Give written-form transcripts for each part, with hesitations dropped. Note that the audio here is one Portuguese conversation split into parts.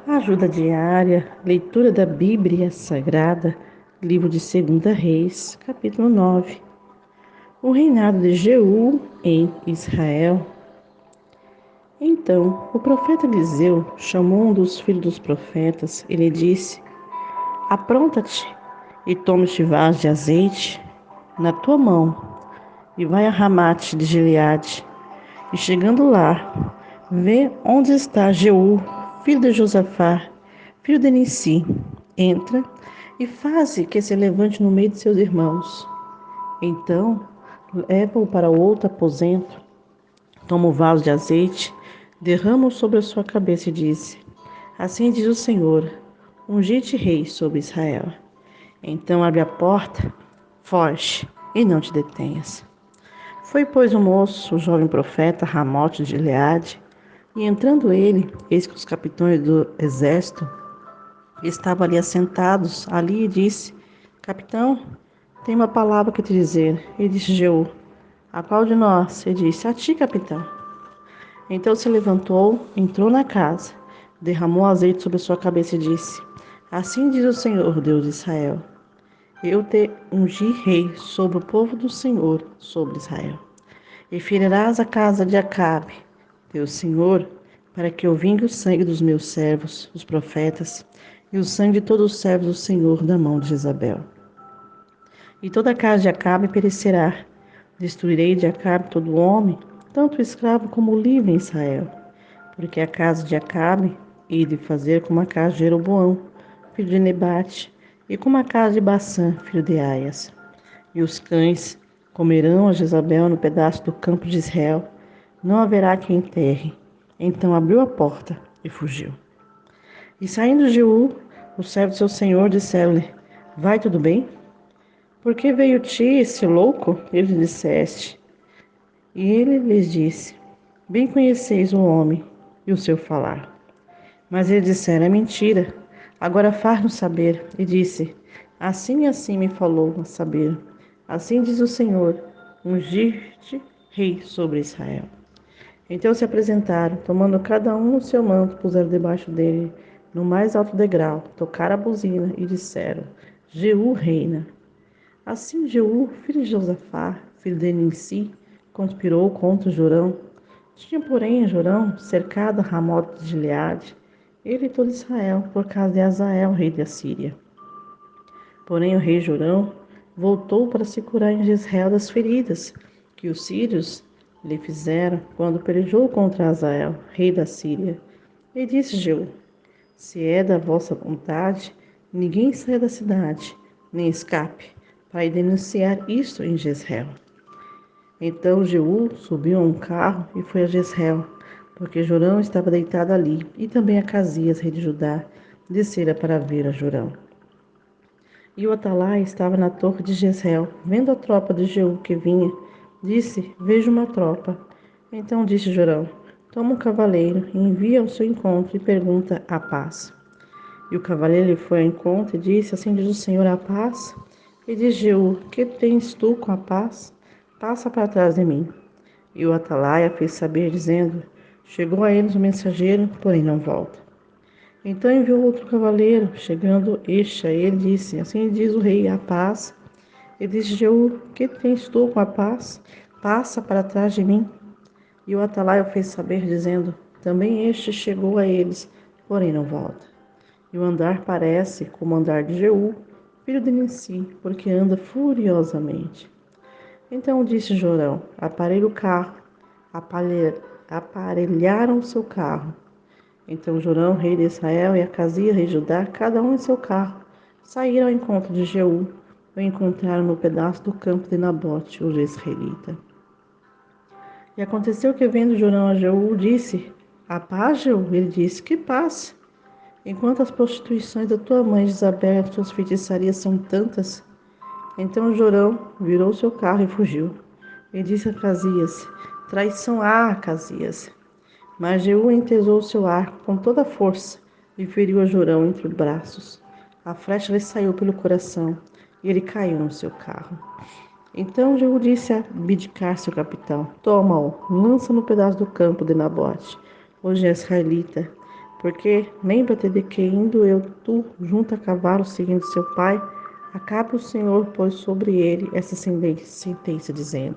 Ajuda diária, leitura da Bíblia Sagrada, livro de 2 Reis, capítulo 9. O reinado de Jeú em Israel. Então, o profeta Eliseu chamou um dos filhos dos profetas e lhe disse: Apronta-te e toma-te vaso de azeite na tua mão e vai a Ramate de Gileade. E chegando lá, vê onde está Jeú, filho de Josafá, filho de Nissi. Entra e faze que se levante no meio de seus irmãos. Então, leva-o para outro aposento, toma o vaso de azeite, derrama-o sobre a sua cabeça e disse: Assim diz o Senhor, ungi-te rei sobre Israel. Então abre a porta, foge e não te detenhas. Foi, pois, o moço, o jovem profeta Ramote de Gileade, e entrando ele, eis que os capitães do exército estavam ali assentados, ali e disse: Capitão, tenho uma palavra que te dizer. E disse Jeú: A qual de nós? E disse: A ti, capitão. Então se levantou, entrou na casa, derramou azeite sobre sua cabeça e disse: Assim diz o Senhor, Deus de Israel: Eu te ungi rei sobre o povo do Senhor, sobre Israel. E ferirás a casa de Acabe, teu senhor, para que eu vingue o sangue dos meus servos, os profetas, e o sangue de todos os servos do Senhor da mão de Jezabel. E toda a casa de Acabe perecerá. Destruirei de Acabe todo homem, tanto escravo como livre em Israel. Porque a casa de Acabe hei de fazer como a casa de Jeroboão, filho de Nebate, e como a casa de Bassã, filho de Aias. E os cães comerão a Jezabel no pedaço do campo de Israel, não haverá quem enterre. Então abriu a porta e fugiu. E saindo Jeú, o servo de seu senhor, disseram-lhe: Vai tudo bem? Por que veio-te esse louco? Ele lhe disseste. E ele lhes disse: Bem conheceis o homem e o seu falar. Mas eles disseram: É mentira. Agora faz-nos saber. E disse: Assim e assim me falou a saber. Assim diz o Senhor: Ungir-te rei sobre Israel. Então se apresentaram, tomando cada um o seu manto, puseram debaixo dele, no mais alto degrau, tocaram a buzina e disseram: Jeú reina. Assim Jeú, filho de Josafá, filho de Nissi, conspirou contra Jorão. Tinha, porém, Jorão cercado Ramote de Gileade, ele e todo Israel, por causa de Azael, rei da Síria. Porém o rei Jorão voltou para se curar em Jezreel das feridas que os sírios lhe fizeram quando pelejou contra Azael, rei da Síria. E disse Jeú: Se é da vossa vontade, ninguém saia da cidade, nem escape, para ir denunciar isto em Jezreel. Então Jeú subiu a um carro e foi a Jezreel, porque Jorão estava deitado ali, e também Acasias, rei de Judá, descera para ver a Jorão. E o Atalai estava na torre de Jezreel, vendo a tropa de Jeú que vinha, disse: Vejo uma tropa. Então disse Jorão: Toma um cavaleiro, e envia ao seu encontro e pergunta a paz. E o cavaleiro lhe foi ao encontro e disse: Assim diz o Senhor, a paz. E disse Jeú: Que tens tu com a paz? Passa para trás de mim. E o Atalaia fez saber, dizendo: Chegou a eles o mensageiro, porém não volta. Então enviou outro cavaleiro, chegando este a ele, disse: Assim diz o rei, a paz. E disse Jeú: Que tens tu com a paz? Passa para trás de mim. E o Atalaia fez saber, dizendo: Também este chegou a eles, porém não volta. E o andar parece como o andar de Jeú, filho de Nissi, porque anda furiosamente. Então disse Jorão: Aparelhe o carro. Aparelharam o seu carro. Então Jorão, rei de Israel, e Acasias, rei de Judá, cada um em seu carro, saíram ao encontro de Jeú, o encontraram no pedaço do campo de Nabote, o jezreelita. E aconteceu que, vendo Jorão a Jeú, disse: A paz, Jeú? Ele disse: Que paz? Enquanto as prostituições da tua mãe Jezabel, as tuas feitiçarias são tantas. Então Jorão virou seu carro e fugiu. E disse a Acasias: Traição há, Acasias. Mas Jeú entesou seu arco com toda a força e feriu a Jorão entre os braços. A flecha lhe saiu pelo coração e ele caiu no seu carro. Então Jeú disse a Bidkar, seu capitão: Toma-o, lança no pedaço do campo de Nabote, o jezreelita, Porque lembra-te de que, indo eu tu junto a cavalo, seguindo seu pai, acabe o Senhor pôs sobre ele essa sentença, dizendo: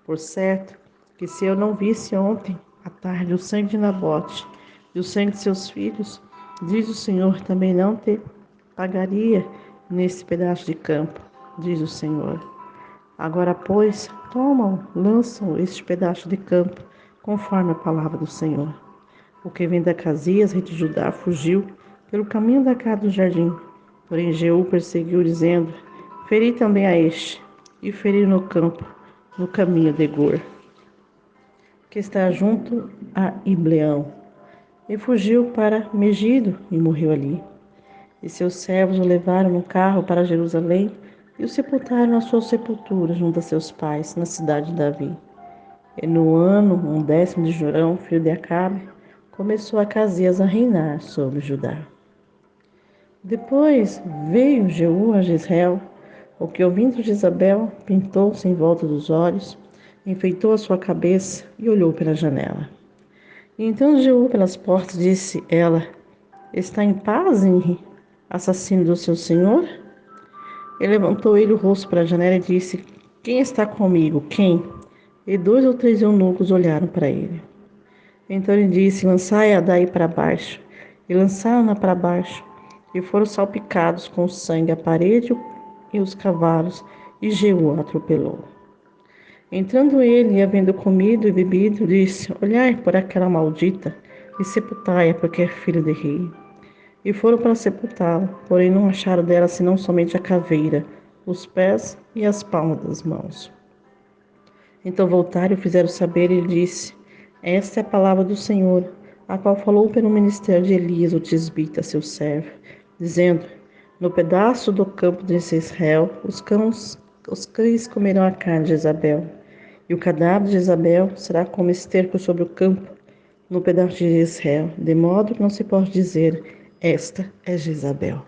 Por certo, que se eu não visse ontem à tarde o sangue de Nabote e o sangue de seus filhos, diz o Senhor, também não te pagaria nesse pedaço de campo, diz o Senhor. Agora, pois, tomam, lançam este pedaço de campo, conforme a palavra do Senhor. O que vem da Casias, rei de Judá, fugiu pelo caminho da casa do jardim. Porém, Jeú perseguiu, dizendo: Feri também a este, e feriu no campo, no caminho de Gur, que está junto a Ibleão. E fugiu para Megido e morreu ali. E seus servos o levaram no carro para Jerusalém e o sepultaram na sua sepultura junto a seus pais, na cidade de Davi. E no ano 10º de Jorão, filho de Acabe, começou Acasias a reinar sobre Judá. Depois veio Jeú a Jezreel, o que, ouvindo Jezabel, pintou-se em volta dos olhos, enfeitou a sua cabeça e olhou pela janela. E então Jeú pelas portas disse ela: Está em paz, assassino do seu senhor? E levantou ele o rosto para a janela e disse: Quem está comigo? Quem? E 2 ou 3 eunucos olharam para ele. Então ele disse: Lançai-a daí para baixo. E lançaram-na para baixo. E foram salpicados com sangue a parede e os cavalos. E Jeú a atropelou. Entrando ele e havendo comido e bebido, disse: Olhai por aquela maldita e sepultai-a, porque é filha de rei. E foram para sepultá-la, porém não acharam dela senão somente a caveira, os pés e as palmas das mãos. Então voltaram e fizeram saber, e ele disse: Esta é a palavra do Senhor, a qual falou pelo ministério de Elias, o tisbita, seu servo, dizendo: No pedaço do campo de Israel, os cães comerão a carne de Jezabel, e o cadáver de Jezabel será como esterco sobre o campo, no pedaço de Israel, de modo que não se pode dizer: Esta é Jezabel.